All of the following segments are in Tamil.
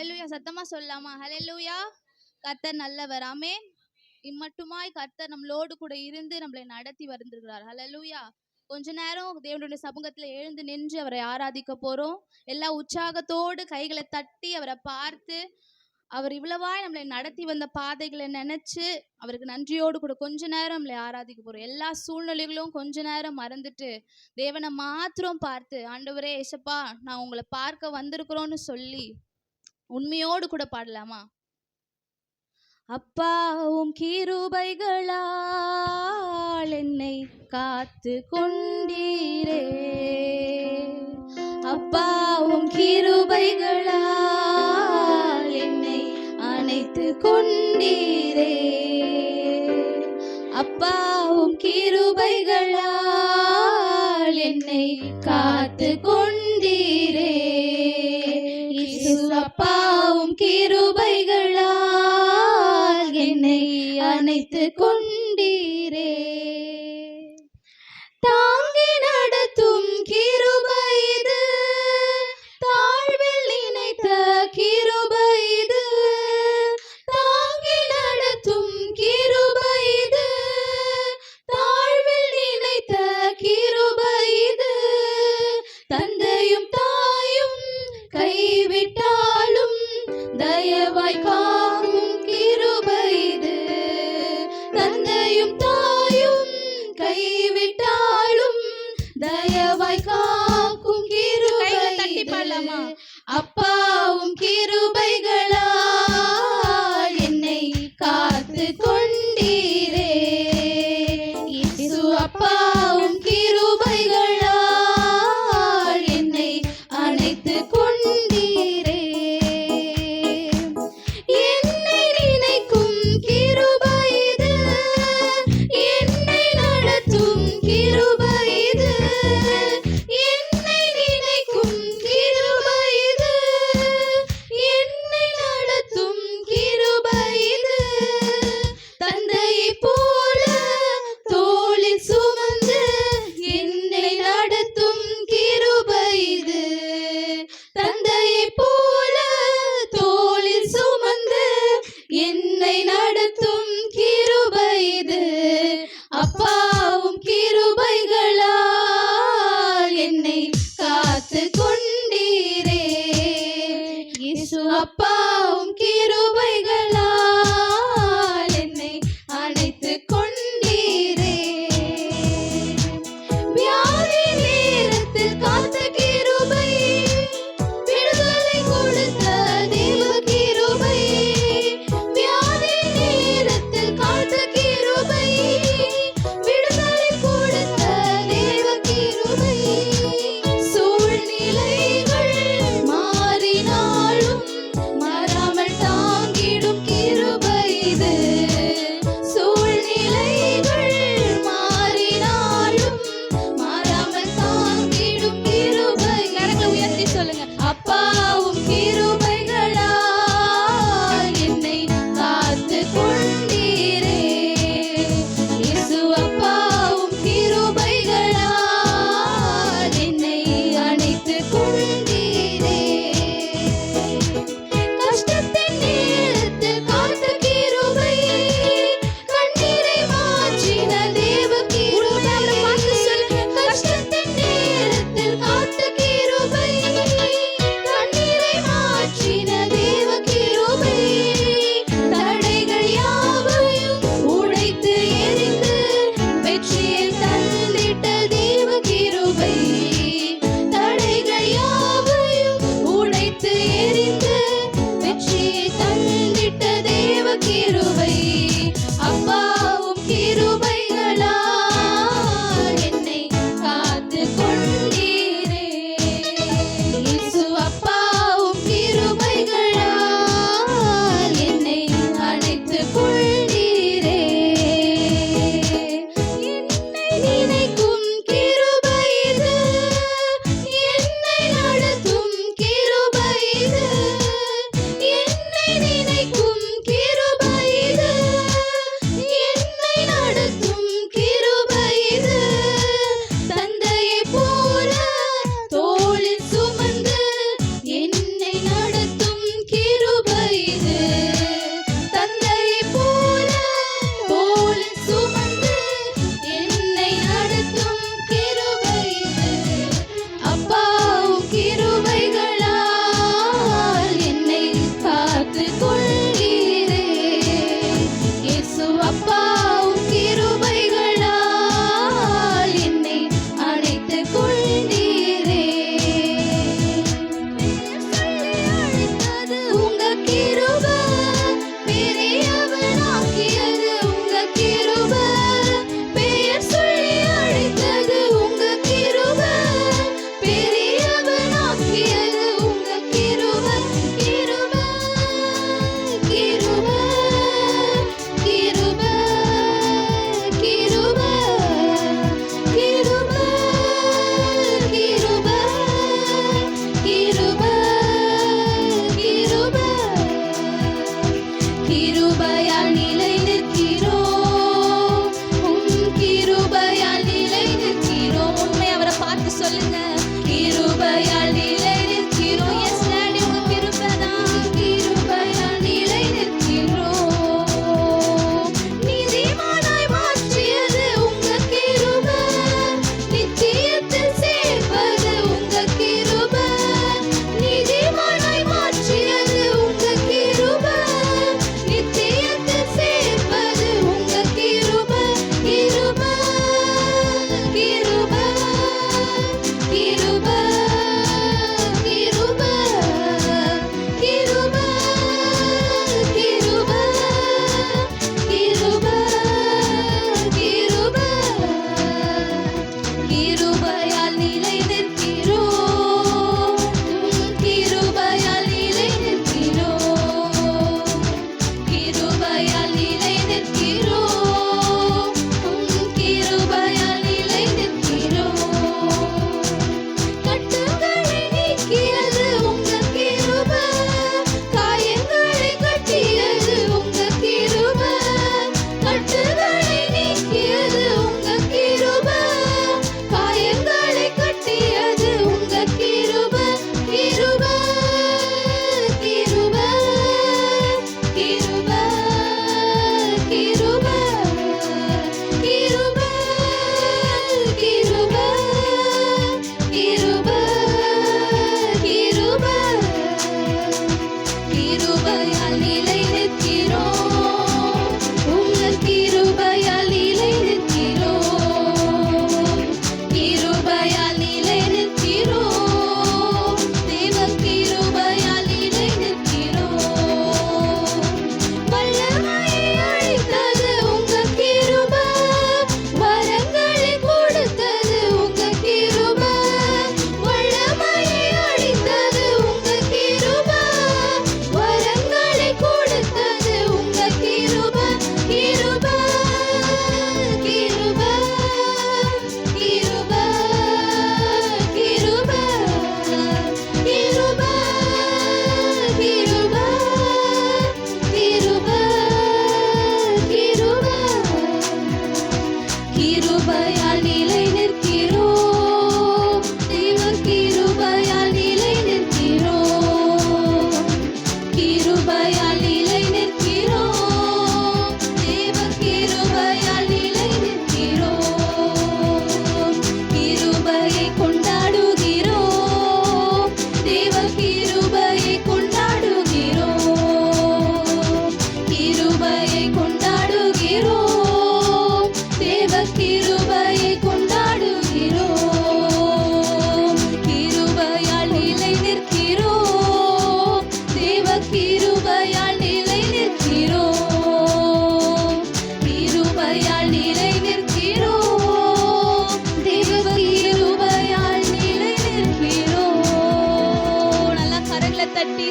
ஹல்லேலூயா. சத்தமா சொல்லலாமா? ஹல்லேலூயா. கர்த்தர் நல்லவர். ஆமென். இம்மட்டுமாய் கர்த்தர் நம்மளோடு கூட இருந்து நம்மளை நடத்தி வருகிறார். ஹல்லேலூயா. கொஞ்ச நேரம் தேவனுடைய சமூகத்துல எழுந்து நின்று அவரை ஆராதிக்க போறோம். எல்லா உற்சாகத்தோடு கைகளை தட்டி அவரை பார்த்து, அவர் இவ்வளவாய் நம்மளை நடத்தி வந்த பாதைகளை நினைச்சு அவருக்கு நன்றியோடு கூட கொஞ்ச நேரம் நம்மளை ஆராதிக்க போறோம். எல்லா சூழ்நிலைகளும் கொஞ்ச நேரம் மறந்துட்டு தேவனை மாத்திரம் பார்த்து, ஆண்டவரே ஏசப்பா நான் உங்களை பார்க்க வந்திருக்கிறோன்னு சொல்லி உண்மையோடு கூட பாடலாமா? அப்பாவும் கிருபைகளால் என்னை காத்து கொண்டீரே, அப்பாவும் கிருபைகளால் என்னை அணைத்து கொண்டீரே, அப்பாவும் கிருபைகளால் என்னை காத்து கொண்டீரே, அப்பாவும் கிருபைகளால் என்னை அணைத்து கொண்டீரே, தாங்கி நடத்தும் கிருபை இது, தாழ்வில் நினைத்த கிருபை இது, தாங்கி நடத்தும் கிருபை இது, தாழ்வில் நினைத்த கிருபை இது, தந்தையும் தாயும் கைவிட்டாலும் தயவாய் காக்கும் கிருபை இது, தந்தையும் தாயும் கைவிட்டாலும் தயவாய் காக்கும் கிருபை இது, அப்பாவும் கிருபைகளால் என்னை காத்து கொண்டீரே, இயேசு அப்பாவும் கிருபைகளால் என்னை அணைத்து கொண்டீரே, என்னை நினைக்கும் கிருபை இது, என்னை நடத்தும் கிருபை இது, என்னை நினைக்கும் கிருபை இது, என்னை நடத்தும் கிருபை இது, தந்தையைப் போல தோளில் சுமந்து என்னை நடத்தும் கிருபை இது, தந்தையைப் போல தோளில் சுமந்து என்னை நடத்தும் கிருபை இது, அப்பாவும் கிருபைகளால் என்னை காத்து கொண்டீரே, இயேசு அப்பாவும் கிருபைகளால் என்னை அணைத்து கொண்டீரே, வியாதி நேரத்தில் காத்த கிருபை, விடுதலை கொடுத்த தேவ கிருபை, வியாதி நேரத்தில் காத்த கிருபை, விடுதலை கொடுத்த தேவ கிருபை, சூழ்நிலைகள் மாறினாலும் மாறாமல் தாங்கி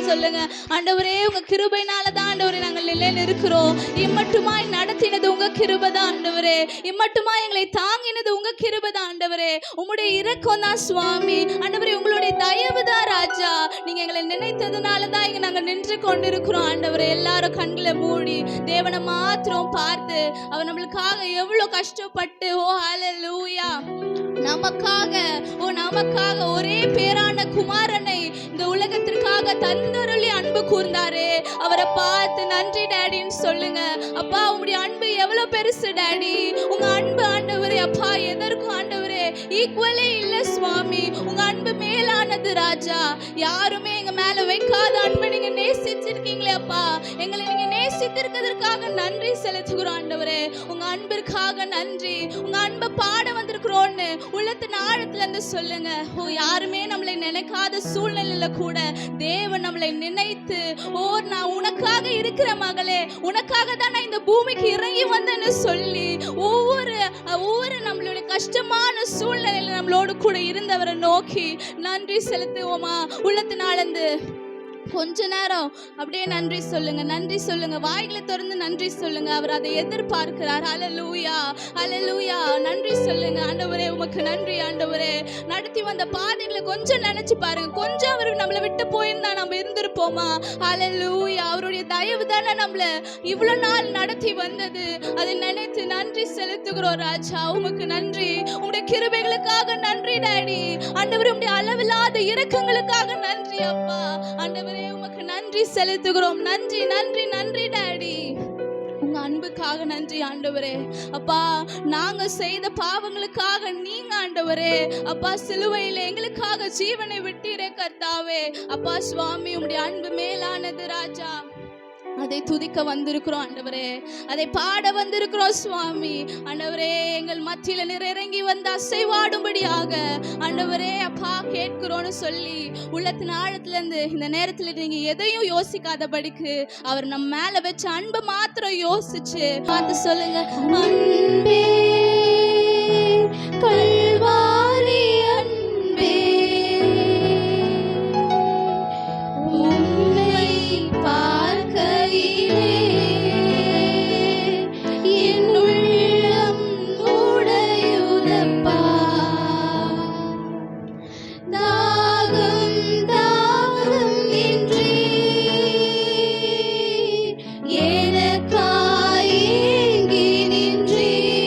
சொல்லுங்க. ஆண்டவரே உங்க கிருபையினால தான் ஆண்டவரே நாங்கள் நிலையில் இருக்கிறோம். இம்மட்டுமாய் நடத்தினது உங்க கிருபை தான் ஆண்டவரே. இம்மட்டுமாய் எங்களை தாங்கினது உங்க கிருபை தான் ஆண்டவரே. உம்முடைய இரக்கம் தான் சுவாமி. ஆண்டவரே உங்களுடைய தயவு தான் ராஜா. நீங்க எங்களை நினைத்ததுனால தான் இங்க நாங்க நின்று கொண்டிருக்கிறோம் ஆண்டவரே. எல்லாரும் கண்களை மூடி தேவனை மாத்திரம் பார்த்து அவர் நம்மளுக்காக எவ்வளவு கஷ்டப்பட்டு ஹல்லேலூயா நமக்காக ஒரே பேரான குமாரனை இந்த உலகத்திற்காக தந்தருளி அன்பு கூர்ந்தாரே. அவரை பார்த்து நன்றி டாடின்னு சொல்லுங்க. அப்பா உங்களுடைய அன்பு எவ்வளவு பெருசு டாடி. உங்க அன்பு ஆண்டவரே அப்பா எதற்கும் ஆண்டவரே ஈக்குவலே இல்ல சுவாமி. உங்க அன்பு மேலானது ராஜா. யாருமே எங்க மேல வைக்காத அன்பு நீங்க நேசிச்சிருக்கீங்களே அப்பா. எங்களை நீங்க நேசித்திருக்கிறதுக்காக நன்றி செலுத்துகிறோம் ஆண்டவரே. உங்க அன்பிற்காக நன்றி. உங்க அன்பை பாட வந்திருக்கிறோன்னு உள்ளத்தின் ஆழத்துல இருந்து சொல்லுங்க. யாருமே நம்மளை நினைக்காத சூழ்நிலையில கூட தேவன் நம்மளை நினைத்து நான் உனக்காக இருக்கிற மகளே, உனக்காக தான் நான் இந்த பூமிக்கு இறங்கி வந்தேன்னு சொல்லி ஒவ்வொரு நம்மளுடைய கஷ்டமான சூழ்நிலையில நம்மளோடு கூட இருந்தவரை நோக்கி நன்றி செலுத்துவோமா? உள்ளத்தின் ஆழ்ந்து கொஞ்ச நேரம் அப்படியே நன்றி சொல்லுங்க. நன்றி சொல்லுங்க. வாய்களை திறந்து நன்றி சொல்லுங்க. அவர் அதை எதிர்பார்க்கிறார். ஹல்லேலூயா ஹல்லேலூயா. நன்றி சொல்லுங்க. ஆண்டவரே உமக்கு நன்றி ஆண்டவரே. நடத்தி வந்த பாதைகளை கொஞ்சம் நினைச்சு பாருங்க. கொஞ்சம் அவர் நம்மளை விட்டு போயிருந்தா நம்ம இருந்திருப்போமா? ஹல்லேலூயா. அவருடைய தயவு தானே நம்மள இவ்வளவு நாள் நடத்தி வந்தது. அதை நினைத்து நன்றி செலுத்துகிறோம் ராஜா. உமக்கு நன்றி. உங்களுடைய கிருபைகளுக்காக நன்றி டாடி. ஆண்டவரே உங்களுடைய அளவில்லாத இரக்கங்களுக்காக நன்றி அப்பா. ஆண்டவரே உமக்கு நன்றி செலுத்துகிறோம். நன்றி நன்றி நன்றி டாடி. உங்க அன்புக்காக நன்றி ஆண்டவரே. அப்பா நாங்க செய்த பாவங்களுக்காக நீங்க ஆண்டவரே அப்பா சிலுவையில எங்களுக்காக ஜீவனை விட்டீரே கர்த்தாவே. அப்பா சுவாமி உம்முடைய அன்பு மேலானது ராஜா. அதை துதிக்க வந்திருக்கிறோம் ஆண்டவரே. அதை பாட வந்திருக்கிறோம் சுவாமி. ஆண்டவரே எங்கள் மத்தியில இறங்கி வந்து அசைவாடும்படியாக ஆண்டவரே அப்பா கேட்கிறோன்னு சொல்லி உள்ளத்தின் ஆழத்துல இருந்து இந்த நேரத்துல நீங்க எதையும் யோசிக்காதபடிக்கு அவர் நம்ம மேல வச்ச அன்பை மாத்திரம் யோசிச்சு பார்த்து சொல்லுங்க. அன்பே கல்வாரி அன்பே எனக்காய் ஏங்கி நின்றீர்.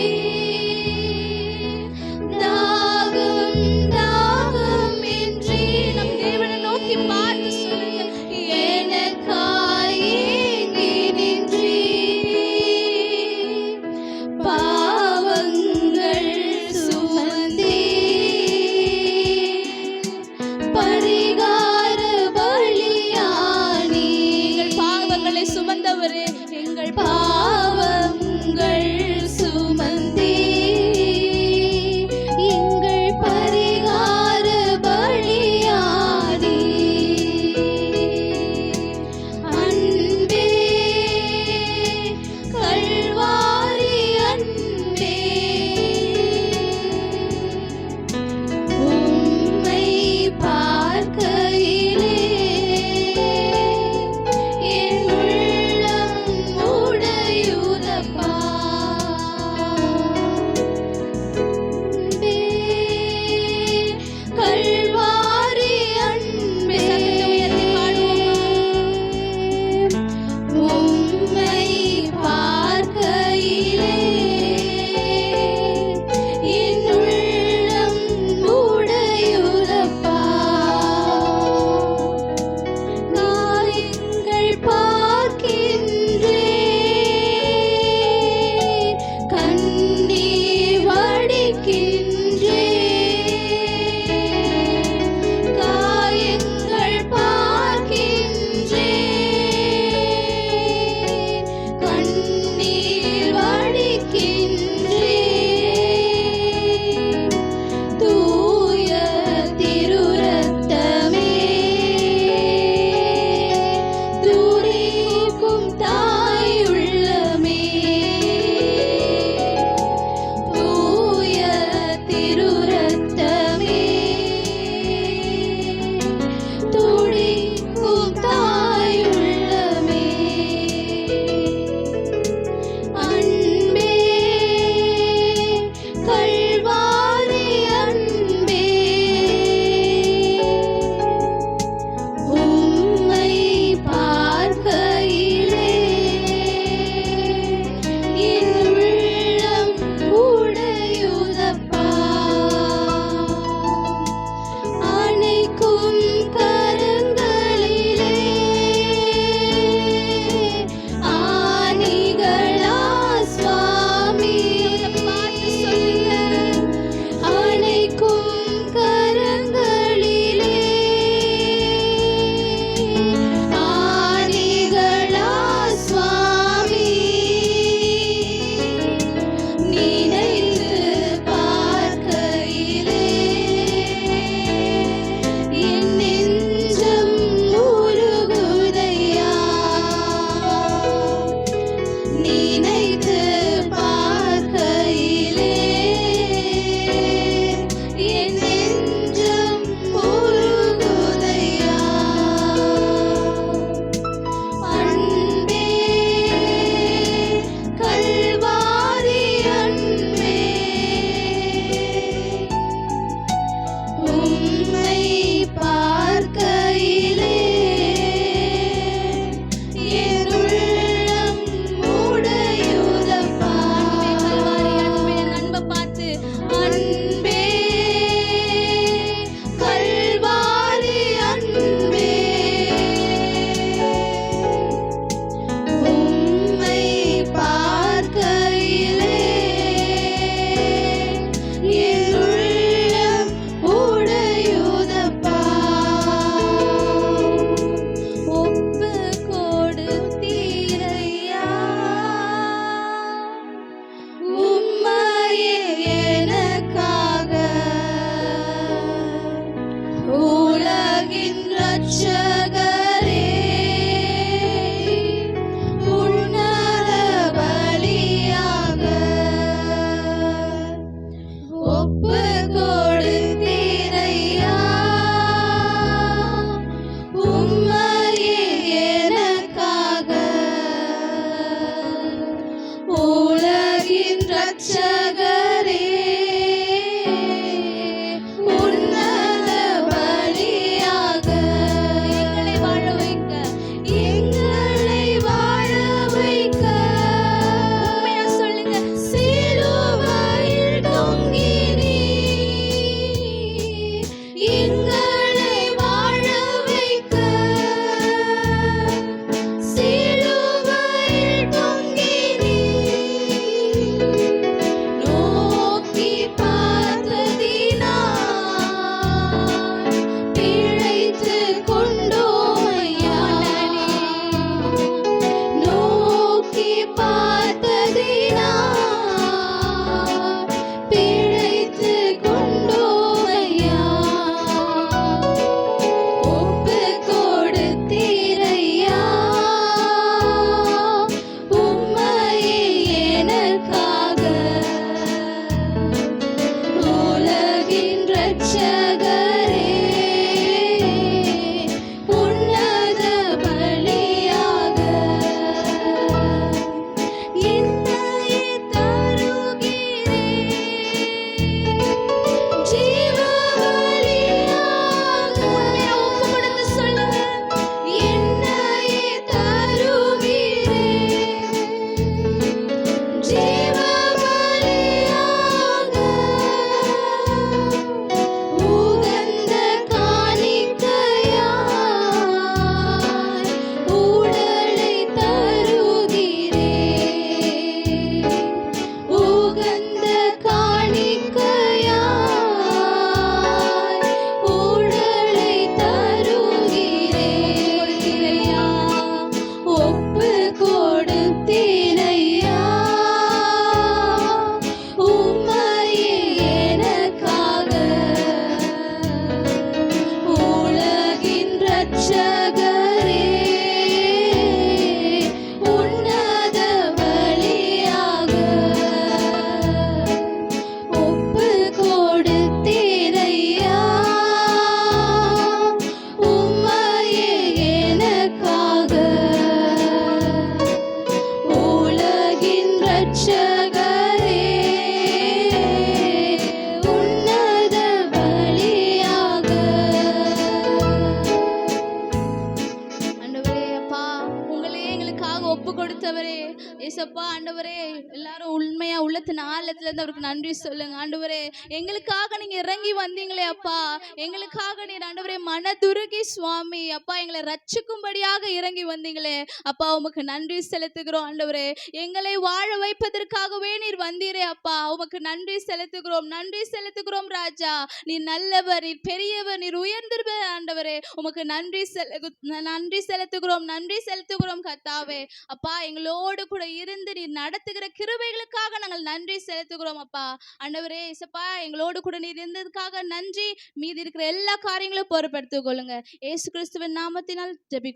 கர்த்தவரே. ஏசப்பா ஆண்டவரே, எல்லாரும் உண்மையா உள்ளத்தின் ஆழத்துல இருந்து அவருக்கு நன்றி சொல்லுங்க ஆண்டவரே. எங்களுக்காக நீங்க இறங்கி வந்தீங்களே அப்பா, எங்களுக்காக நீர் ஆண்டவரே மனதுருகி சுவாமி அப்பா எங்களை ரட்சிக்கும்படியாக இறங்கி வந்தீங்களே அப்பா, உமக்கு நன்றி செலுத்துகிறோம் ஆண்டவரே. எங்களை வாழ வைப்பதற்காகவே நீர் வந்தீரே அப்பா, உமக்கு நன்றி செலுத்துகிறோம், நன்றி செலுத்துகிறோம் ராஜா. நீர் நல்லவர், நீர் பெரியவர், நீர் உயர்ந்திருப்ப ஆண்டவரே. உமக்கு நன்றி செலுத்துகிறோம், நன்றி செலுத்துகிறோம் கர்த்தாவே. அப்பா, எங்களோடு கூட இருந்து நீர் நடத்துகிற கிருபைகளுக்காக நாங்கள் நன்றி செலுத்துகிறோம் அப்பா. ஆண்டவரே இயேசுப்பா, எங்களோடு கூட நீர் இருந்ததுக்காக நன்றி. மீதி இருக்கிற எல்லா காரியங்களும் பொறுப்படுத்திக் கொள்ளுங்க. இயேசு கிறிஸ்துவின் நாமத்தினால் ஜெபிக்கிறோம்.